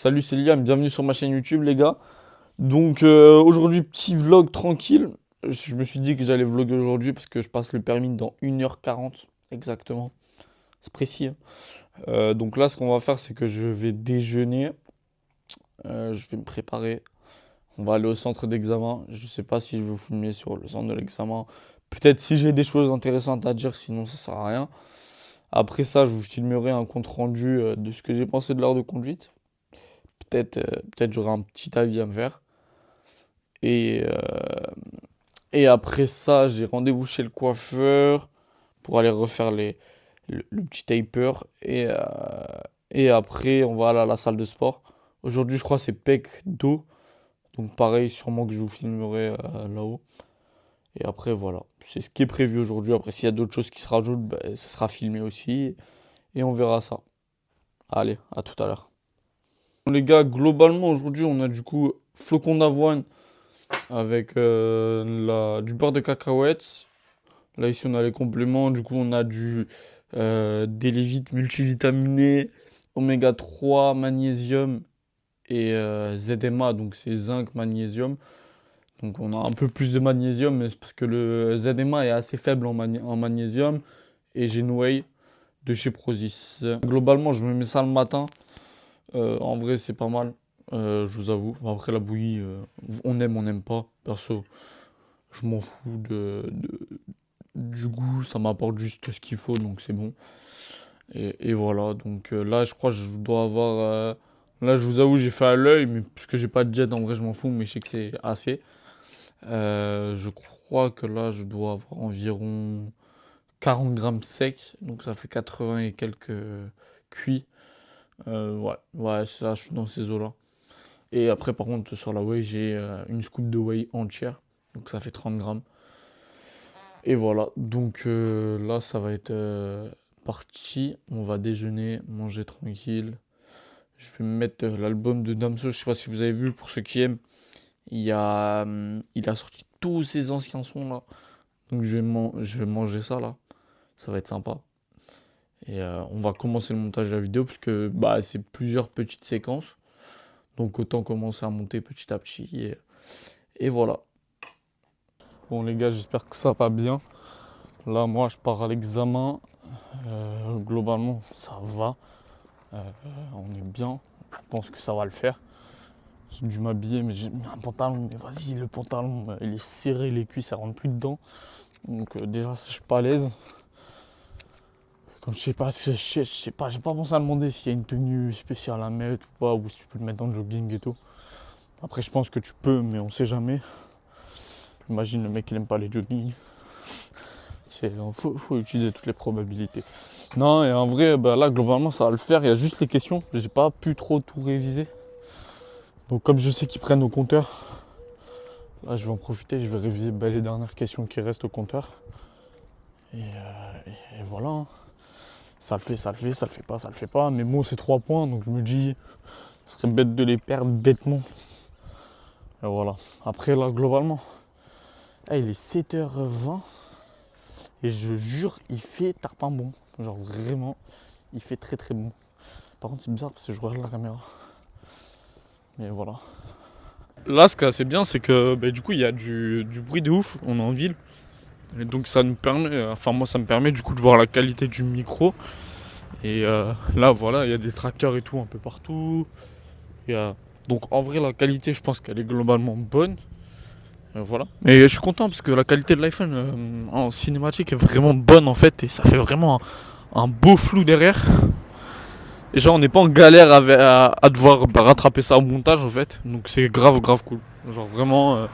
Salut, c'est Liam, bienvenue sur ma chaîne YouTube les gars. Donc aujourd'hui petit vlog tranquille. Je me suis dit que j'allais vlogger aujourd'hui parce que je passe le permis dans 1h40 exactement. C'est précis, hein. Donc là ce qu'on va faire c'est que je vais déjeuner. Je vais me préparer. On va aller au centre d'examen. Je sais pas si je vais vous filmer sur le centre de l'examen. Peut-être si j'ai des choses intéressantes à dire, sinon ça sert à rien. Après ça je vous filmerai un compte rendu de ce que j'ai pensé de l'heure de conduite. Peut-être j'aurai un petit avis à me faire. Et, et après ça, j'ai rendez-vous chez le coiffeur pour aller refaire le petit taper. Et après, on va aller à la salle de sport. Aujourd'hui, je crois que c'est pec dos. Donc pareil, sûrement que je vous filmerai là-haut. Et après, voilà. C'est ce qui est prévu aujourd'hui. Après, s'il y a d'autres choses qui se rajoutent, ben, ça sera filmé aussi. Et on verra ça. Allez, à tout à l'heure. Bon, les gars, globalement, aujourd'hui, on a du coup flocon d'avoine avec du beurre de cacahuètes. Là, ici, on a les compléments. Du coup, on a des Lévites multivitaminés, oméga 3, magnésium et ZMA. Donc, c'est zinc, magnésium. Donc, on a un peu plus de magnésium, mais c'est parce que le ZMA est assez faible en magnésium. Et j'ai une whey de chez Prozis. Globalement, je me mets ça le matin. En vrai, c'est pas mal. Je vous avoue. Après, la bouillie, on n'aime pas. Perso, je m'en fous du goût. Ça m'apporte juste ce qu'il faut, donc c'est bon. Et voilà. Donc là, je crois que je dois avoir. Là, je vous avoue, j'ai fait à l'œil, mais puisque j'ai pas de jet, en vrai, je m'en fous, mais je sais que c'est assez. Je crois que là, je dois avoir environ 40 grammes secs. Donc ça fait 80 et quelques cuits. Ouais, ça, je suis dans ces eaux-là. Et après, par contre, sur la whey, j'ai une scoop de whey entière. Donc ça fait 30 grammes. Et voilà. Donc là, ça va être parti. On va déjeuner, manger tranquille. Je vais me mettre l'album de Damso. Je sais pas si vous avez vu, pour ceux qui aiment. Il a sorti tous ses anciens sons là. Donc je vais manger ça là. Ça va être sympa. Et on va commencer le montage de la vidéo parce que bah, c'est plusieurs petites séquences. Donc autant commencer à monter petit à petit. Et voilà. Bon les gars, j'espère que ça va bien. Là, moi, je pars à l'examen. Globalement, ça va. Euh, on est bien. Je pense que ça va le faire. J'ai dû m'habiller, mais j'ai mis un pantalon. Mais vas-y, le pantalon, il est serré, les cuisses, ça rentre plus dedans. Donc déjà, je suis pas à l'aise. Comme je sais pas, j'ai pas pensé à demander s'il y a une tenue spéciale à mettre ou pas, ou si tu peux le mettre dans le jogging et tout. Après, je pense que tu peux, mais on sait jamais. Imagine le mec, il aime pas les joggings. Faut utiliser toutes les probabilités. Non, et en vrai, bah là, globalement, ça va le faire. Il y a juste les questions. J'ai pas pu trop tout réviser. Donc, comme je sais qu'ils prennent au compteur, là, je vais en profiter. Je vais réviser les dernières questions qui restent au compteur. Et voilà. Hein. Ça le fait, ça le fait, ça le fait pas, ça le fait pas. Mais bon, c'est 3 points. Donc, je me dis, ce serait bête de les perdre bêtement. Et voilà. Après, là, globalement, il est 7h20. Et je jure, il fait tarpin bon. Genre vraiment, il fait très très bon. Par contre, c'est bizarre parce que je regarde la caméra. Mais voilà. Là, ce qui est assez bien, c'est que du coup, il y a du bruit de ouf. On est en ville. Et donc, ça nous permet, enfin, moi, ça me permet du coup de voir la qualité du micro. Et là, voilà, il y a des tracteurs et tout un peu partout. Donc, en vrai, la qualité, je pense qu'elle est globalement bonne. Voilà. Mais je suis content parce que la qualité de l'iPhone en cinématique est vraiment bonne en fait. Et ça fait vraiment un beau flou derrière. Et genre on n'est pas en galère à devoir rattraper ça au montage en fait. Donc c'est grave cool. Genre vraiment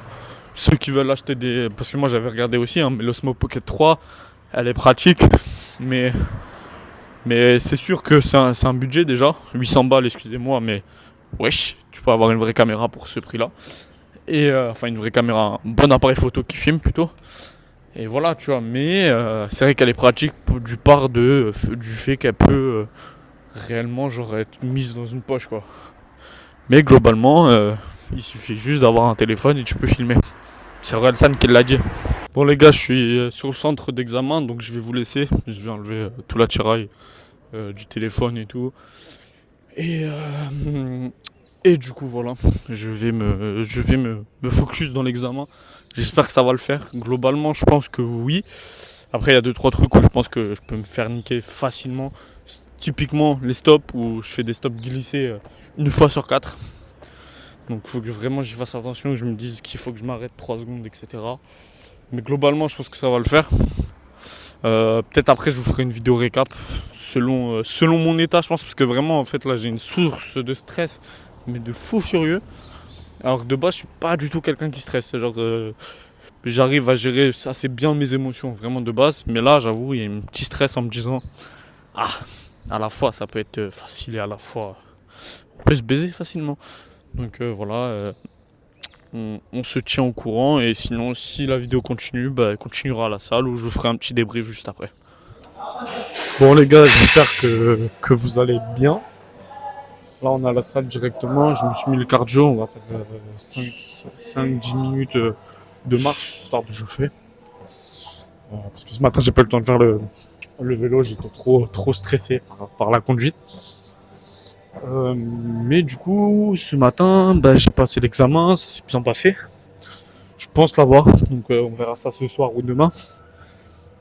ceux qui veulent acheter des... Parce que moi j'avais regardé aussi, hein, mais l'Osmo Pocket 3 elle est pratique. Mais, mais c'est sûr que c'est un budget déjà. 800 balles excusez-moi, mais wesh, tu peux avoir une vraie caméra pour ce prix là. Et enfin une vraie caméra, un bon appareil photo qui filme plutôt. Et voilà, tu vois, mais c'est vrai qu'elle est pratique du fait qu'elle peut réellement genre être mise dans une poche quoi. Mais globalement, il suffit juste d'avoir un téléphone et tu peux filmer. C'est Orelsan qui l'a dit. Bon les gars, je suis sur le centre d'examen, donc je vais vous laisser. Je vais enlever tout l'attirail du téléphone et tout. Et Et du coup, voilà, je vais me focus dans l'examen. J'espère que ça va le faire. Globalement, je pense que oui. Après, il y a 2-3 trucs où je pense que je peux me faire niquer facilement. Typiquement, les stops où je fais des stops glissés une fois sur 4. Donc, il faut que vraiment j'y fasse attention, que je me dise qu'il faut que je m'arrête 3 secondes, etc. Mais globalement, je pense que ça va le faire. Peut-être après, je vous ferai une vidéo récap selon mon état, je pense, parce que vraiment, en fait, là, j'ai une source de stress, mais de fou furieux. Alors que de base, je suis pas du tout quelqu'un qui stresse. Genre, j'arrive à gérer assez bien mes émotions, vraiment de base. Mais là, j'avoue, il y a un petit stress en me disant, ah, à la fois, ça peut être facile et à la fois, on peut se baiser facilement. Donc voilà, on se tient au courant. Et sinon, si la vidéo continue, bah, elle continuera à la salle où je vous ferai un petit débrief juste après. Bon les gars, j'espère que vous allez bien. Là on est à la salle directement, je me suis mis le cardio, on va faire 5-10 minutes de marche, histoire de chauffer. Parce que ce matin j'ai pas eu le temps de faire le vélo, j'étais trop stressé par la conduite. Mais du coup, ce matin, bah, j'ai passé l'examen, ça s'est bien passé. Je pense l'avoir, donc on verra ça ce soir ou demain.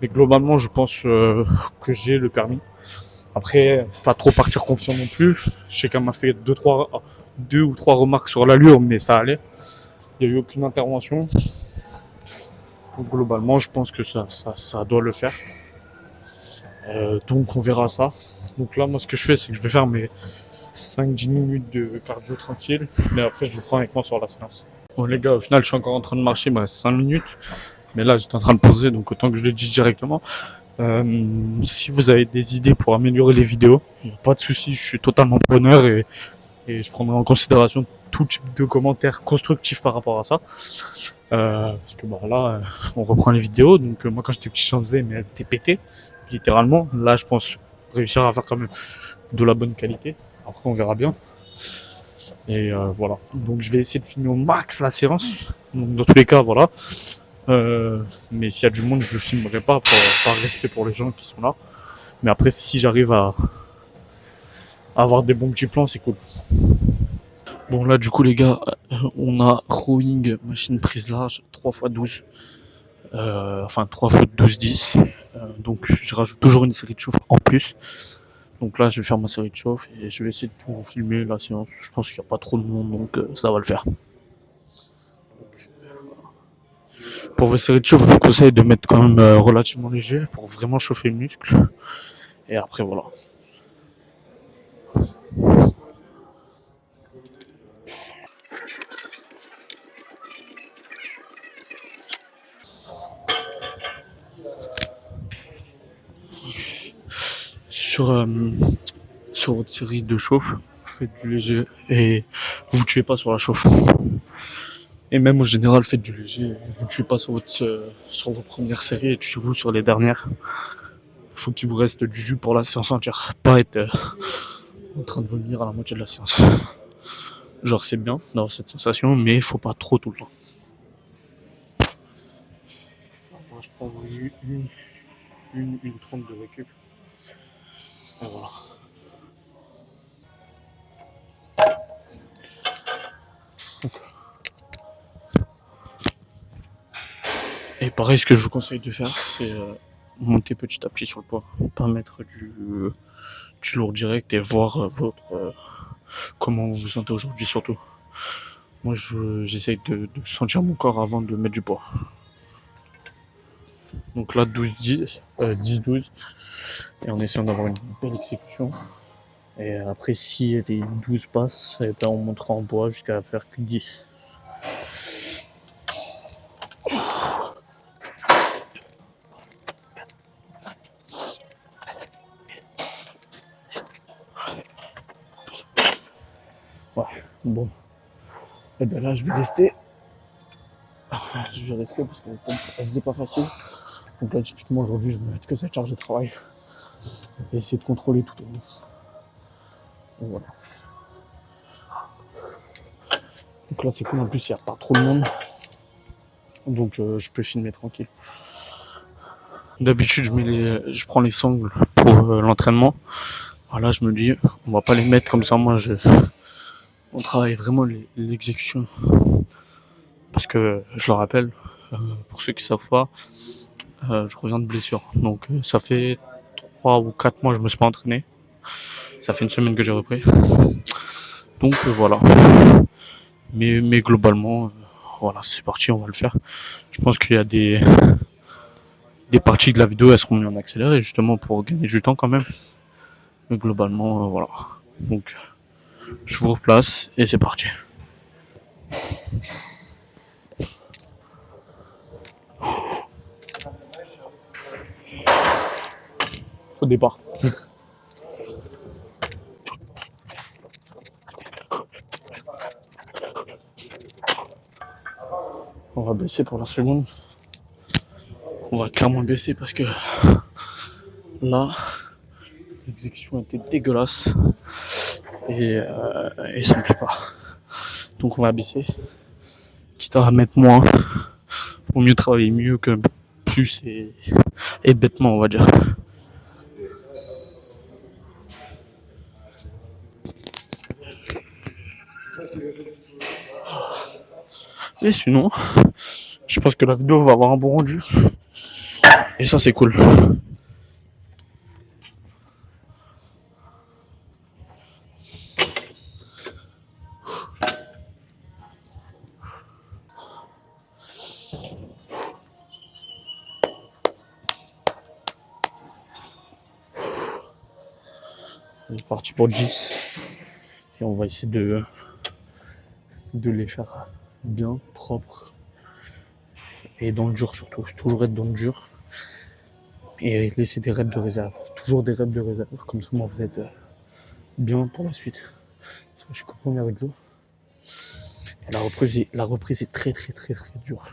Mais globalement, je pense que j'ai le permis. Après, pas trop partir confiant non plus. Je sais qu'elle m'a fait deux ou trois remarques sur l'allure, mais ça allait. Il n'y a eu aucune intervention. Donc, globalement, je pense que ça doit le faire. Donc on verra ça. Donc là, moi, ce que je fais, c'est que je vais faire mes 5-10 minutes de cardio tranquille. Mais après, je vous prends avec moi sur la séance. Bon, les gars, au final, je suis encore en train de marcher, il me reste 5 minutes. Mais là, j'étais en train de poser, donc autant que je le dise directement. Si vous avez des idées pour améliorer les vidéos, pas de soucis, je suis totalement preneur et je prendrai en considération tout type de commentaires constructifs par rapport à ça. Parce que bon, là, on reprend les vidéos, donc moi quand j'étais petit, j'en faisais, mais elles étaient pétées, littéralement. Là, je pense réussir à faire quand même de la bonne qualité. Après, on verra bien. Et voilà. Donc, je vais essayer de filmer au max la séance. Donc, dans tous les cas, voilà. Mais s'il y a du monde, je le filmerai pas par respect pour les gens qui sont là. Mais après, si j'arrive à avoir des bons petits plans, c'est cool. Bon, là, du coup, les gars, on a rowing, machine prise large, 3x12. Enfin, 3x12-10. Donc, je rajoute toujours une série de chauffe en plus. Donc là, je vais faire ma série de chauffe et je vais essayer de tout filmer la séance. Je pense qu'il n'y a pas trop de monde, donc ça va le faire. Pour vos séries de chauffe, je vous conseille de mettre quand même relativement léger pour vraiment chauffer le muscle. Et après, voilà. Sur, sur votre série de chauffe, faites du léger et vous tuez pas sur la chauffe. Et même au général, faites du léger, vous tuez pas sur vos premières séries et tuez-vous sur les dernières. Faut qu'il vous reste du jus pour la séance entière, pas être en train de vomir à la moitié de la séance. Genre c'est bien d'avoir cette sensation, mais il faut pas trop tout le temps. Moi je prends une 30 de récup. Et voilà. Et pareil, ce que je vous conseille de faire, c'est monter petit à petit sur le poids, pas mettre du lourd direct et voir comment vous vous sentez aujourd'hui surtout. Moi, j'essaye de sentir mon corps avant de mettre du poids. Donc là, 12-10, 10-12, et en essayant d'avoir une belle exécution. Et après, si les 12 passent, et ben on montera en poids jusqu'à faire que 10. Ouais, bon. Et ben là, je vais rester. Je vais rester parce que c'était pas facile. Donc là, typiquement, aujourd'hui, je vais mettre que cette charge de travail. Et essayer de contrôler tout au long. Donc voilà. Donc là, c'est cool. En plus, il n'y a pas trop de monde. Donc je peux filmer tranquille. D'habitude, je prends les sangles pour l'entraînement. Voilà, je me dis, on va pas les mettre comme ça. Moi, On travaille vraiment l'exécution. Parce que, je le rappelle, pour ceux qui savent pas, je reviens de blessure. Donc ça fait 3 ou 4 mois que je me suis pas entraîné. Ça fait une semaine que j'ai repris. Donc voilà. Mais globalement, voilà, c'est parti, on va le faire. Je pense qu'il y a des parties de la vidéo, elles seront mises en accéléré, justement pour gagner du temps quand même. Mais globalement, voilà. Donc, je vous replace et c'est parti. Faux départ. On va baisser pour la seconde. On va clairement baisser parce que là, l'exécution était dégueulasse et ça me plaît pas. Donc on va baisser. Quitte à mettre moins, pour mieux travailler mieux que plus et bêtement, on va dire. Et sinon, je pense que la vidéo va avoir un bon rendu. Et ça, c'est cool. On est parti pour 10. Et on va essayer de les faire bien, propres. Et dans le dur surtout. Toujours être dans le dur. Et laisser des reps de réserve. Toujours des reps de réserve. Comme ça, vous êtes bien pour la suite. Je suis premier avec vous. Et la reprise est très très très très dure.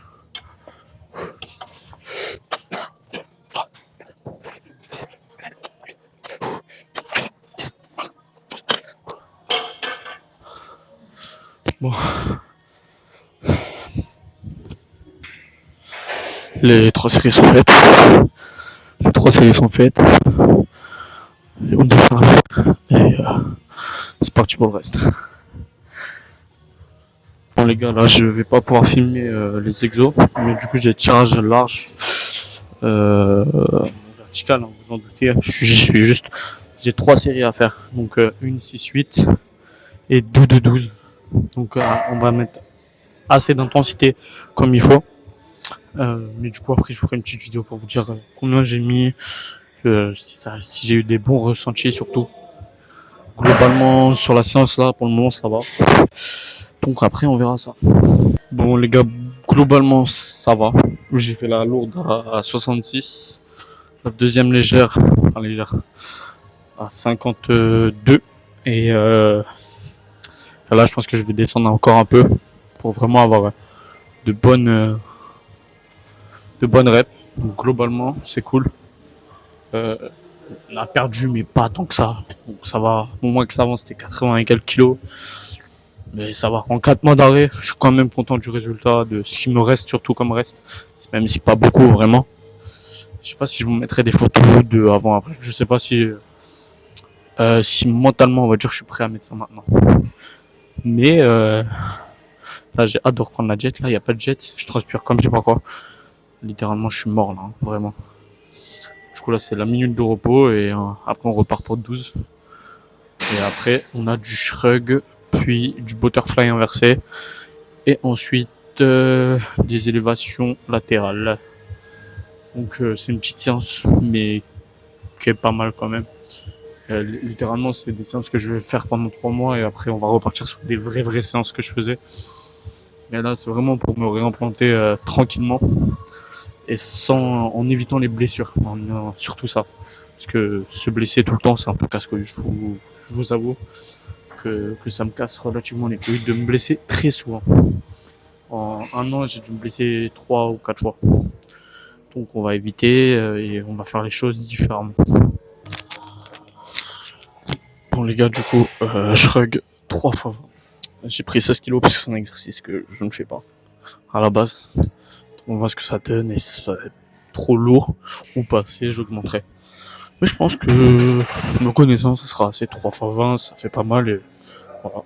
Bon. Les 3 séries sont faites. On déferle. Et c'est parti pour le reste. Bon les gars, là je vais pas pouvoir filmer les exos, mais du coup j'ai tirage large, vertical, hein, vous en doutez. J'ai 3 séries à faire, donc une 6-8 et 2-12. Donc on va mettre assez d'intensité comme il faut. Mais du coup après je ferai une petite vidéo pour vous dire combien j'ai mis, si j'ai eu des bons ressentis surtout. Globalement sur la séance là pour le moment ça va. Donc après on verra ça. Bon les gars, globalement ça va. J'ai fait la lourde à 66, la deuxième légère à 52 et là je pense que je vais descendre encore un peu pour vraiment avoir de bonnes reps. Donc globalement c'est cool. On a perdu mais pas tant que ça. Donc ça va. Au moins que ça avance, c'était 80 et quelques kilos. Mais ça va. En 4 mois d'arrêt, je suis quand même content du résultat, de ce qui me reste, surtout comme reste. Même si pas beaucoup, vraiment. Je sais pas si je vous mettrai des photos de avant, après. Je sais pas si mentalement, on va dire, je suis prêt à mettre ça maintenant. Mais là, j'ai hâte de reprendre la jet. Là, il n'y a pas de jet. Je transpire comme je sais pas quoi. Littéralement, je suis mort là, hein, vraiment. Du coup, là, c'est la minute de repos et après, on repart pour 12. Et après, on a du shrug, puis du butterfly inversé. Et ensuite, des élévations latérales. Donc, c'est une petite séance, mais qui est pas mal quand même. Littéralement, c'est des séances que je vais faire pendant 3 mois et après, on va repartir sur des vraies séances que je faisais. Mais là, c'est vraiment pour me réimplanter tranquillement et en évitant les blessures, surtout ça. Parce que se blesser tout le temps, c'est un peu casse-couille. Je vous avoue que ça me casse relativement les couilles de me blesser très souvent. En 1 an, j'ai dû me blesser 3 ou 4 fois. Donc on va éviter et on va faire les choses différemment. Bon les gars, du coup, shrug 3 fois 20. J'ai pris 16 kilos parce que c'est un exercice que je ne fais pas à la base. On voit ce que ça donne et si ça est trop lourd ou pas assez, j'augmenterai. Mais je pense que me connaissant, ça sera assez 3 fois 20, ça fait pas mal et voilà.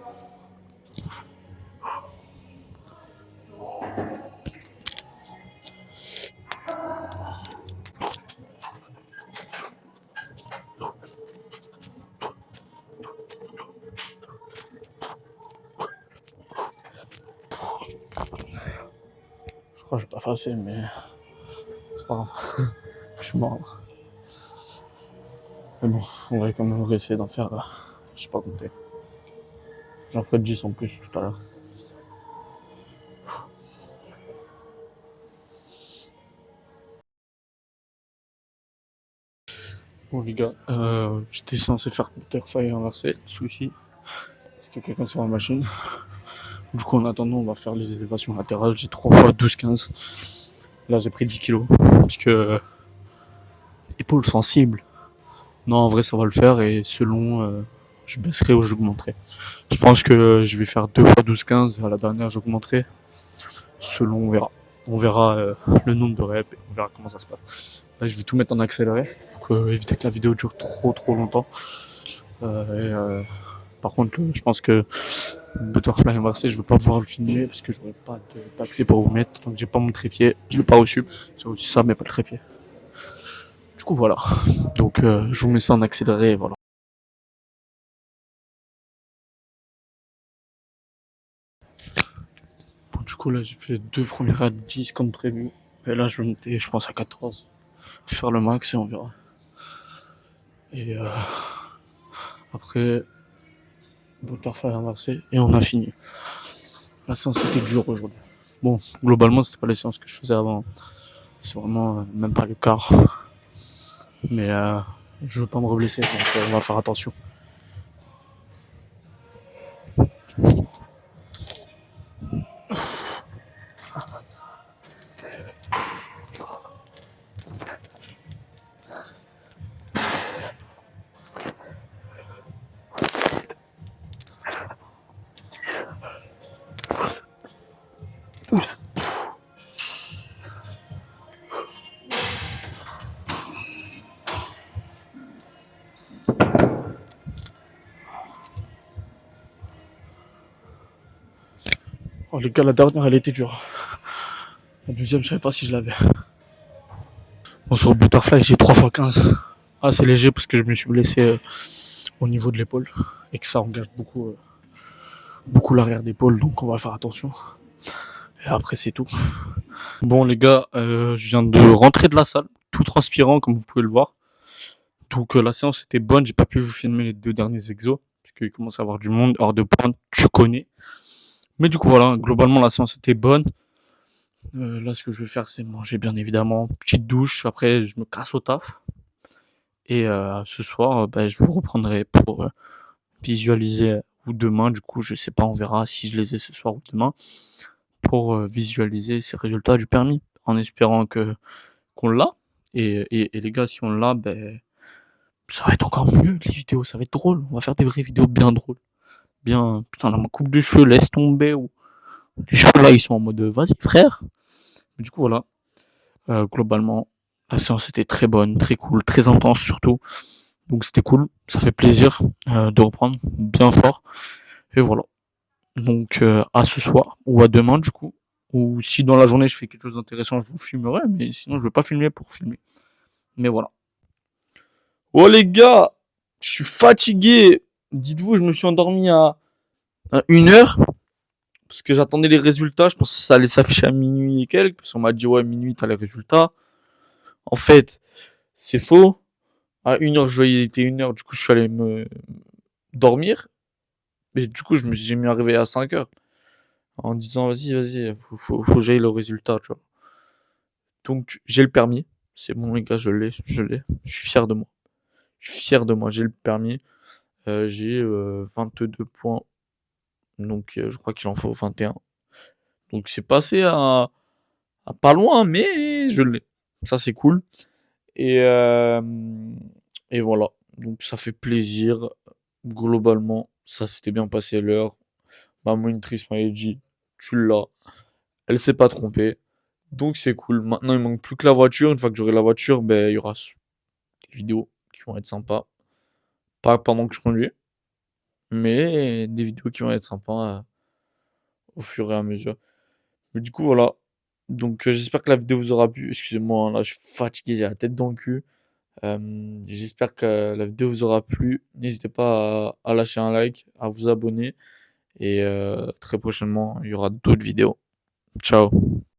crois que j'ai pas fait assez, mais c'est pas grave. Je suis mort. Mais bon, on va quand même essayer d'en faire, je sais pas compter. J'en ferai 10 en plus tout à l'heure. Bon les gars, j'étais censé faire butterfly inversé, sushi, parce qu'il y a quelqu'un sur la machine. Du coup en attendant on va faire les élévations latérales, j'ai 3 fois 12-15. Là j'ai pris 10 kilos, parce que épaule sensible. Non en vrai ça va le faire et selon je baisserai ou j'augmenterai. Je pense que je vais faire 2 fois 12-15, à la dernière j'augmenterai. Selon on verra. On verra le nombre de reps, on verra comment ça se passe. Là je vais tout mettre en accéléré pour éviter que la vidéo dure trop longtemps. Par contre, je pense que Butterfly inversé, je ne vais pas pouvoir le filmer parce que j'aurai pas d'accès pour vous mettre. Donc j'ai pas mon trépied, je l'ai pas reçu. C'est aussi ça, mais pas le trépied. Du coup voilà. Donc je vous mets ça en accéléré et voilà. Bon, du coup là j'ai fait les 2 premières à 10 comme prévu. Et là je vais monter, je pense à 14. Faire le max et on verra. Et après Butterfly inversé et on a fini. La séance était dure aujourd'hui. Bon, globalement c'était pas les séances que je faisais avant. C'est vraiment même pas le quart. Mais je veux pas me reblesser, donc on va faire attention. Oh les gars, la dernière elle était dure. La deuxième, je savais pas si je l'avais. Bon, sur le butterfly, j'ai 3 fois 15. Ah, c'est léger parce que je me suis blessé au niveau de l'épaule et que ça engage beaucoup l'arrière d'épaule, donc on va faire attention. Et après, c'est tout. Bon, les gars, je viens de rentrer de la salle, tout transpirant, comme vous pouvez le voir. Donc, la séance était bonne. J'ai pas pu vous filmer les 2 derniers exos parce qu'il commence à y avoir du monde hors de pointe, tu connais. Mais du coup, voilà, globalement, la séance était bonne. Là, ce que je vais faire, c'est manger, bien évidemment. Petite douche. Après, je me casse au taf. Et ce soir, je vous reprendrai pour visualiser, ou demain, du coup, je sais pas, on verra si je les ai ce soir ou demain, pour visualiser ces résultats du permis, en espérant que qu'on l'a. Et les gars, si on l'a, ça va être encore mieux, les vidéos, ça va être drôle. On va faire des vraies vidéos bien drôles. Bien, putain, là, ma coupe de cheveux, laisse tomber. Ou les cheveux là, ils sont en mode, vas-y, frère. Mais du coup, voilà. Globalement, la séance était très bonne, très cool, très intense surtout. Donc c'était cool, ça fait plaisir de reprendre bien fort. Et voilà. Donc à ce soir ou à demain du coup. Ou si dans la journée je fais quelque chose d'intéressant, je vous filmerai, mais sinon je vais pas filmer pour filmer. Mais voilà. Oh les gars, je suis fatigué. Dites-vous, je me suis endormi à 1h parce que j'attendais les résultats. Je pensais que ça allait s'afficher à minuit et quelques. Parce qu'on m'a dit ouais minuit t'as les résultats. En fait, c'est faux. À 1h je voyais il était 1h, du coup je suis allé me dormir. Mais du coup j'ai mis un réveil à 5h. En disant vas-y, faut que j'aille le résultat, tu vois. Donc j'ai le permis, c'est bon les gars, je l'ai, je suis fier de moi. Je suis fier de moi, j'ai le permis, j'ai 22 points, donc je crois qu'il en faut 21. Donc c'est passé à pas loin, mais je l'ai. Ça c'est cool. Et, euh, et voilà, donc ça fait plaisir. Globalement, ça s'était bien passé l'heure. Ma monitrice m'avait dit, tu l'as. Elle s'est pas trompée. Donc c'est cool. Maintenant, il manque plus que la voiture. Une fois que j'aurai la voiture, il y aura des vidéos qui vont être sympas. Pas pendant que je conduis, mais des vidéos qui vont être sympas au fur et à mesure. Mais du coup, voilà. Donc j'espère que la vidéo vous aura plu. Excusez-moi, hein, là je suis fatigué, j'ai la tête dans le cul. J'espère que la vidéo vous aura plu. N'hésitez pas à lâcher un like, à vous abonner. Et très prochainement, il y aura d'autres vidéos. Ciao.